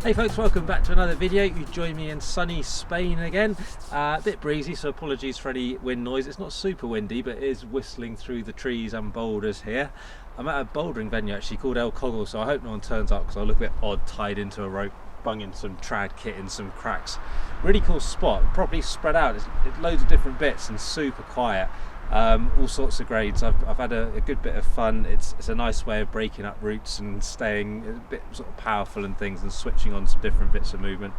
Hey folks, welcome back to another video. You join me in sunny Spain again. A bit breezy, so apologies for any wind noise. It's not super windy, but it is whistling through the trees and boulders here. I'm at a bouldering venue actually called El Coggle, so I hope no one turns up because I look a bit odd tied into a rope, bunging some trad kit in some cracks. Really cool spot, properly spread out. It's loads of different bits and super quiet. All sorts of grades. I've had a good bit of fun. It's a nice way of breaking up routes and staying a bit sort of powerful and things and switching on some different bits of movement.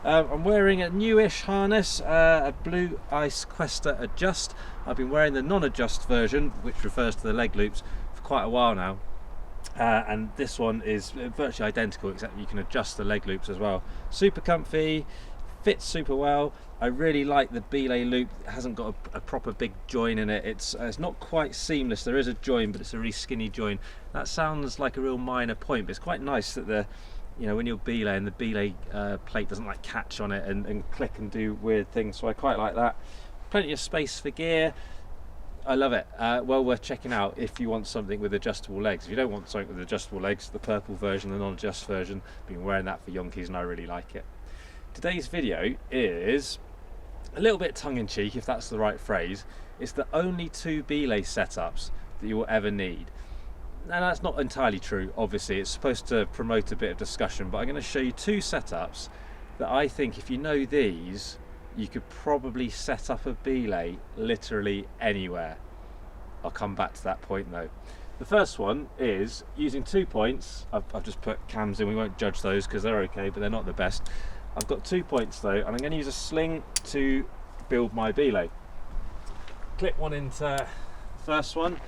I'm wearing a newish harness, a Blue Ice Cuesta Adjust. I've been wearing the non-adjust version, which refers to the leg loops, for quite a while now. And this one is virtually identical, except you can adjust the leg loops as well. Super comfy, fits super well. I really like the Belay loop. It hasn't got a proper big join in it. It's not quite seamless. There is a join, but it's a really skinny join. That sounds like a real minor point, but it's quite nice that when you're belaying, the belay plate doesn't like catch on it and click and do weird things. So I quite like that. Plenty of space for gear. I love it. Well worth checking out if you want something with adjustable legs. If you don't want something with adjustable legs, the purple version, the non-adjust version, I've been wearing that for yonkies and I really like it. Today's video is a little bit tongue-in-cheek, if that's the right phrase. It's the only two belay setups that you will ever need. Now that's not entirely true, obviously. It's supposed to promote a bit of discussion, but I'm going to show you two setups that I think if you know these, you could probably set up a belay literally anywhere. I'll come back to that point though. The first one is using 2 points. I've just put cams in, we won't judge those because they're okay, but they're not the best. I've got 2 points though, and I'm going to use a sling to build my belay. Clip one into the first one.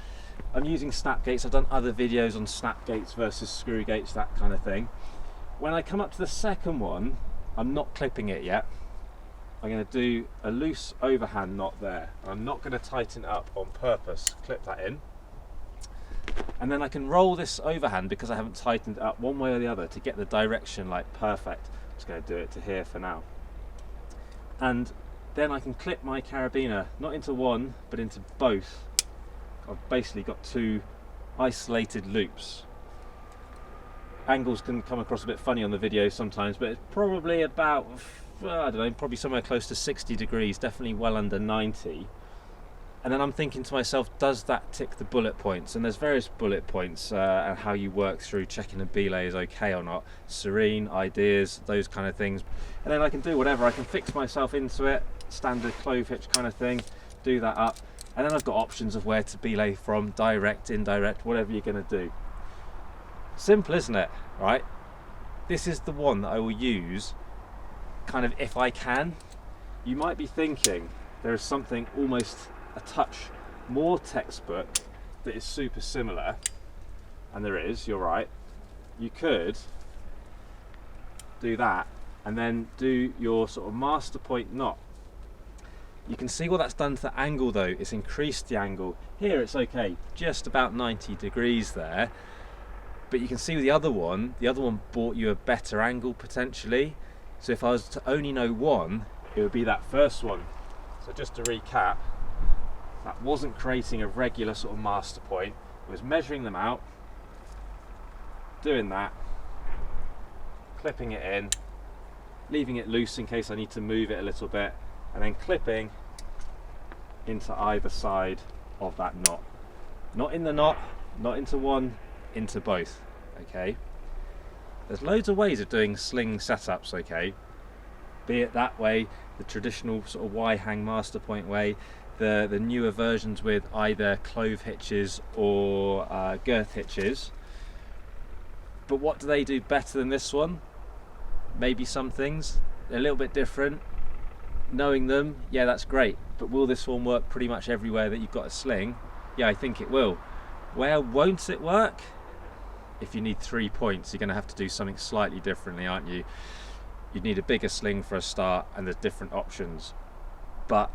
I'm using snap gates. I've done other videos on snap gates versus screw gates, that kind of thing. When I come up to the second one, I'm not clipping it yet. I'm going to do a loose overhand knot there. I'm not going to tighten it up on purpose. Clip that in. And then I can roll this overhand because I haven't tightened it up one way or the other to get the direction like perfect. Just going to do it to here for now. And then I can clip my carabiner, not into one, but into both. I've basically got 2 isolated loops. Angles can come across a bit funny on the video sometimes, but it's probably about, I don't know, probably somewhere close to 60 degrees, definitely well under 90. And then I'm thinking to myself, does that tick the bullet points? And there's various bullet points and how you work through checking a belay is okay or not. Serene, ideas, those kind of things. And then I can do whatever. I can fix myself into it, standard clove hitch kind of thing, do that up. And then I've got options of where to belay from, direct, indirect, whatever you're going to do. Simple, isn't it? Right? This is the one that I will use kind of if I can. You might be thinking there is something almost a touch more textbook that is super similar, and there is, you're right. You could do that and then do your sort of master point knot. You can see what that's done to the angle though. It's increased the angle. Here it's okay, just about 90 degrees there, but you can see with the other one brought you a better angle potentially. So if I was to only know one, it would be that first one. So just to recap, that wasn't creating a regular sort of master point. It was measuring them out, doing that, clipping it in, leaving it loose in case I need to move it a little bit, and then clipping into either side of that knot. Not in the knot, not into one, into both, okay? There's loads of ways of doing sling setups, okay? Be it that way, the traditional sort of Y-hang master point way, the newer versions with either clove hitches or girth hitches. But what do they do better than this one? Maybe some things. They're a little bit different. Knowing them, yeah, that's great. But will this one work pretty much everywhere that you've got a sling? Yeah, I think it will. Where won't it work? If you need 3 points, you're going to have to do something slightly differently, aren't you? You'd need a bigger sling for a start, and there's different options. But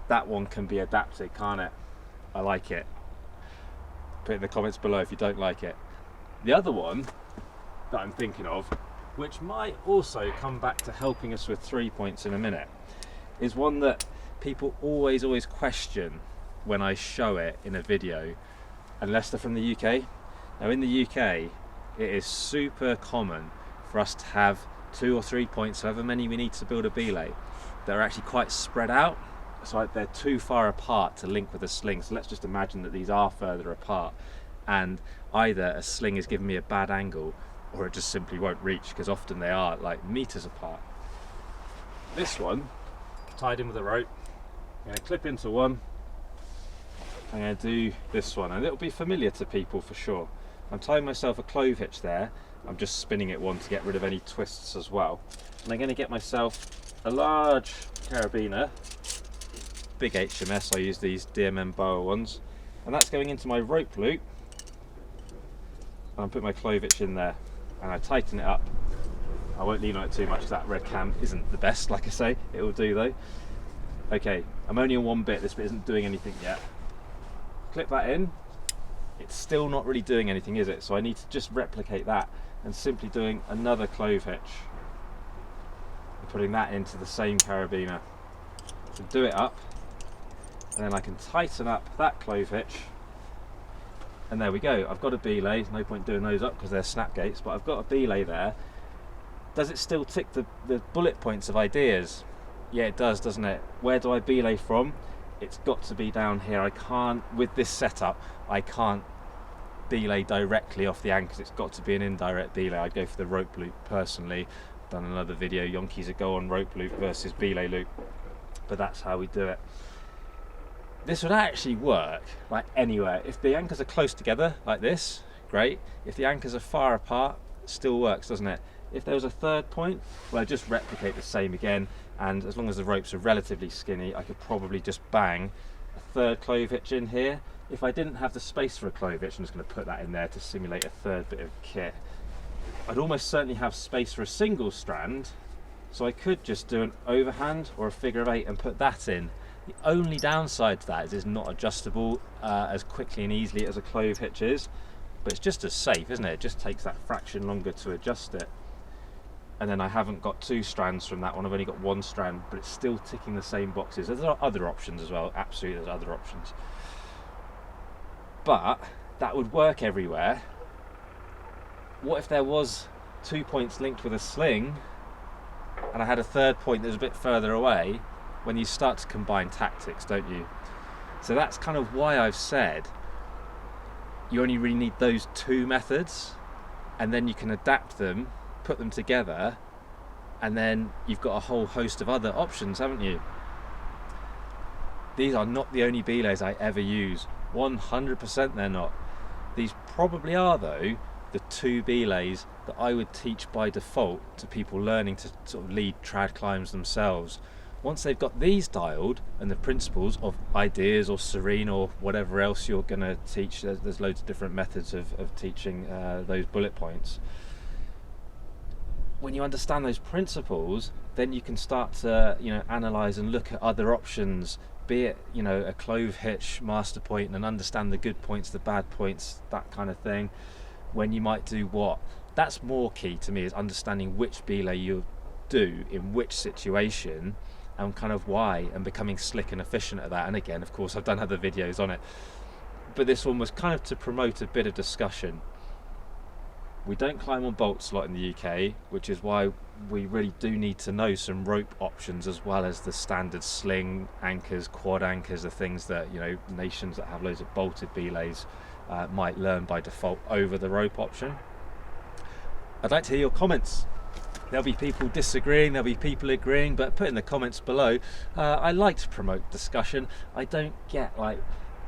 that one can be adapted, can't it? I like it. Put it in the comments below if you don't like it. The other one that I'm thinking of, which might also come back to helping us with 3 points in a minute, is one that people always question when I show it in a video, unless they're from the UK. Now in the UK, it is super common for us to have 2 or 3 points, however many we need to build a belay, that are actually quite spread out, so they're too far apart to link with a sling. So let's just imagine that these are further apart, and either a sling is giving me a bad angle, or it just simply won't reach, because often they are like meters apart. This one, tied in with a rope, I'm going to clip into one, I'm going to do this one, and it'll be familiar to people for sure. I'm tying myself a clove hitch there, I'm just spinning it one to get rid of any twists as well. And I'm going to get myself a large carabiner, big HMS, I use these DMM boa ones, and that's going into my rope loop, and I put my clove hitch in there, and I tighten it up. I won't lean on it too much because that red cam isn't the best, like I say, it will do though. Okay, I'm only on one bit, this bit isn't doing anything yet. Clip that in, it's still not really doing anything, is it? So I need to just replicate that and simply doing another clove hitch and putting that into the same carabiner. So do it up, and then I can tighten up that clove hitch, and there we go. I've got a belay. No point doing those up because they're snap gates, but I've got a belay there. Does it still tick the bullet points of ideas? Yeah, it does, doesn't it? Where do I belay from? It's got to be down here. I can't, with this setup, I can't belay directly off the anchors. It's got to be an indirect belay. I'd go for the rope loop personally. Done another video yonkies ago on rope loop versus belay loop, but that's how we do it. This would actually work like anywhere. If the anchors are close together like this, great. If the anchors are far apart, it still works, doesn't it? If there was a third point, well, I just replicate the same again, and as long as the ropes are relatively skinny, I could probably just bang a third clove hitch in here. If I didn't have the space for a clove hitch, I'm just going to put that in there to simulate a third bit of kit. I'd almost certainly have space for a single strand, so I could just do an overhand or a figure of 8 and put that in. The only downside to that is it's not adjustable as quickly and easily as a clove hitch is, but it's just as safe, isn't it? It just takes that fraction longer to adjust it. And then I haven't got 2 strands from that one, I've only got 1 strand, but it's still ticking the same boxes. There are other options as well, absolutely there's other options. But that would work everywhere. What if there was 2 points linked with a sling, and I had a third point that was a bit further away? When you start to combine tactics, don't you? So that's kind of why I've said you only really need those 2 methods, and then you can adapt them, put them together, and then you've got a whole host of other options, haven't you? These are not the only belays I ever use. 100% they're not. These probably are though the 2 belays that I would teach by default to people learning to sort of lead trad climbs themselves. Once they've got these dialed and the principles of ideas or serene or whatever else you're going to teach, there's loads of different methods of teaching those bullet points. When you understand those principles, then you can start to analyze and look at other options, be it a clove hitch master point, and understand the good points, the bad points, that kind of thing. When you might do what, that's more key to me, is understanding which belay you do in which situation and kind of why, and becoming slick and efficient at that. And again, of course, I've done other videos on it, but this one was kind of to promote a bit of discussion. We don't climb on bolts a lot in the UK, which is why we really do need to know some rope options as well as the standard sling anchors, quad anchors, the things that nations that have loads of bolted belays might learn by default over the rope option. I'd like to hear your comments. There'll be people disagreeing, there'll be people agreeing, but put in the comments below. I like to promote discussion. I don't get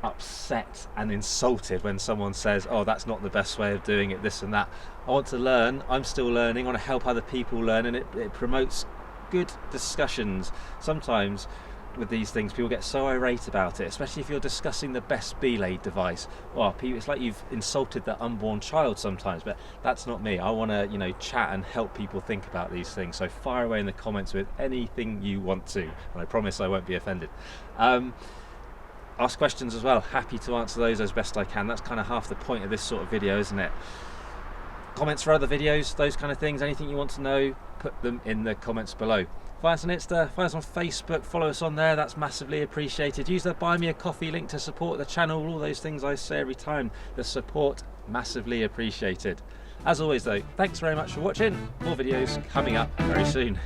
upset and insulted when someone says, oh, that's not the best way of doing it, this and that. I want to learn, I'm still learning, I want to help other people learn, and it promotes good discussions. Sometimes with these things people get so irate about it, especially if you're discussing the best belay device. Well, it's like you've insulted the unborn child sometimes, but that's not me. I want to chat and help people think about these things, so fire away in the comments with anything you want to, and I promise I won't be offended. Ask questions as well, happy to answer those as best I can. That's kind of half the point of this sort of video, isn't it? Comments for other videos, those kind of things, anything you want to know, put them in the comments below. Find us on Insta, find us on Facebook, follow us on there, that's massively appreciated. Use the Buy Me a Coffee link to support the channel, all those things I say every time. The support, massively appreciated. As always though, thanks very much for watching. More videos coming up very soon.